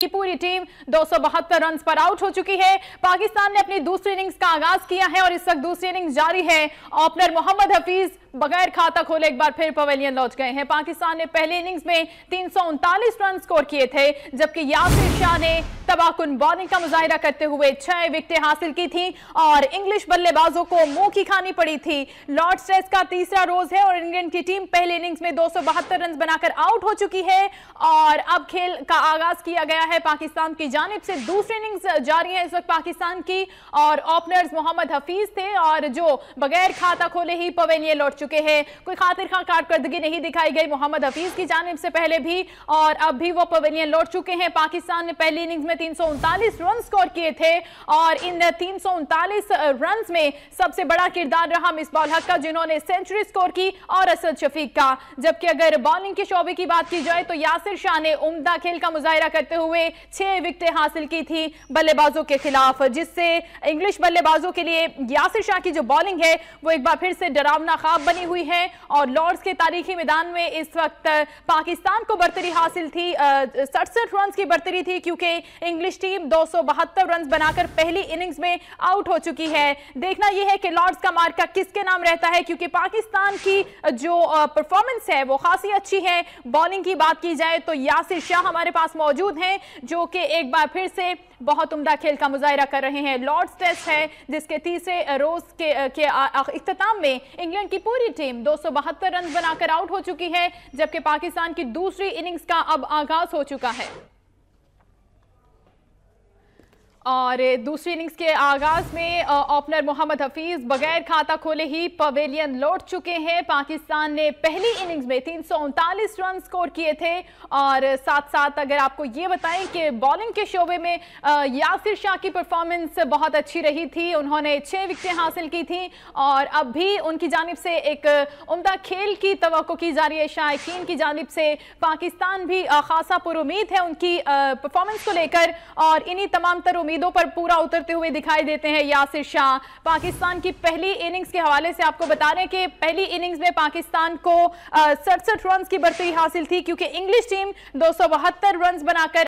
की पूरी team 272 run पर आउट हो चुकी है। पाकिस्तान ने अपनी दूसरी इनिंग्स का आगाज किया है और इस वक्त दूसरी इनिंग्स जारी है। ओपनर मोहम्मद हफीज बगैर खाता खोले एक बार फिर पवेलियन लौट गए हैं। पाकिस्तान ने पहली इनिंग्स में 339 रन स्कोर किए थे, जबकि यासिर शाह ने तबाहकुन बॉलिंग का मुजाहिरा करते हुए 6 विकेटें हासिल की थी और इंग्लिश बल्लेबाजों को मुंह की खानी पड़ी थी। लॉर्ड्स टेस्ट का तीसरा रोज है और इंग्लैंड की टीम पहली इनिंग्स में 272 रन बनाकर आउट हो चुकी है और अब खेल का आगाज किया गया है। पाकिस्तान की जानिब से दूसरी इनिंग्स जारी है इस वक्त पाकिस्तान की और ओपनर्स मोहम्मद हफीज थे और जो बगैर खाता खोले ही पवेलियन लौट चुके हैं। कोई खातिर खां कारकर्दगी नहीं दिखाई गई मोहम्मद हफीज की जानिब से पहले भी और अब भी वो पवेलियन लौट चुके हैं। पाकिस्तान ने पहली इनिंग्स में 339 रन स्कोर किए थे और इन 339 रन में सबसे बड़ा किरदार रहा मिसबाह हक का, जिन्होंने सेंचुरी स्कोर की, और असद शफीक का। जबकि अगर बॉलिंग के शोबे की बात की जाए तो यासिर शाह ने उम्दा खेल का मुजाहिरा करते हुए 6 विकेटें हासिल की थी बल्लेबाजों के खिलाफ, जिससे इंग्लिश बल्लेबाजों के लिए यासिर शाह की जो बॉलिंग है वो एक बार फिर से डरावना ख्वाब बनी हुई है। और लॉर्ड्स के तारीखी मैदान में इस वक्त पाकिस्तान को बर्तरी हासिल थी, 67 रन की बर्तरी थी, क्योंकि इंग्लिश टीम 272 रन बनाकर पहली इनिंग्स में आउट हो चुकी है। देखना यह है कि लॉर्ड्स का मार्का किसके नाम रहता है, क्योंकि पाकिस्तान की जो परफॉर्मेंस है वो खासी अच्छी है। बॉलिंग की बात की जाए तो यासिर शाह हमारे पास मौजूद हैं, जो कि एक बार फिर से बहुत उम्दा खेल का मुजाहिरा कर रहे हैं। लॉर्ड्स टेस्ट है जिसके तीसरे रोज के इख्तिताम में इंग्लैंड की पूरी टीम 272 रन बनाकर आउट हो चुकी है, जबकि पाकिस्तान की दूसरी इनिंग्स का अब आगाज हो चुका है। और दूसरी इनिंग्स के आगाज में ओपनर मोहम्मद हफीज बगैर खाता खोले ही पवेलियन लौट चुके हैं। पाकिस्तान ने पहली इनिंग्स में 339 रन स्कोर किए थे और साथ साथ अगर आपको ये बताएं कि बॉलिंग के शोबे में यासिर शाह की परफॉर्मेंस बहुत अच्छी रही थी। उन्होंने 6 विकेटें हासिल की थी और अब भी उनकी जानिब से एक उम्दा खेल की तवक्को की जा रही है। शायकीन की जानिब से पाकिस्तान भी खासा पुरुमीद है उनकी परफॉर्मेंस को लेकर और इन्हीं तमाम तर उम्मीदों पर पूरा उतरते हुए दिखाई देते हैं यासिर शाह। पाकिस्तान की पहली इनिंग्स के हवाले से आपको बता रहे हैं कि पहली इनिंग्स में पाकिस्तान को 67 रन की बर्तरी हासिल थी, क्योंकि इंग्लिश टीम 272 रन बनाकर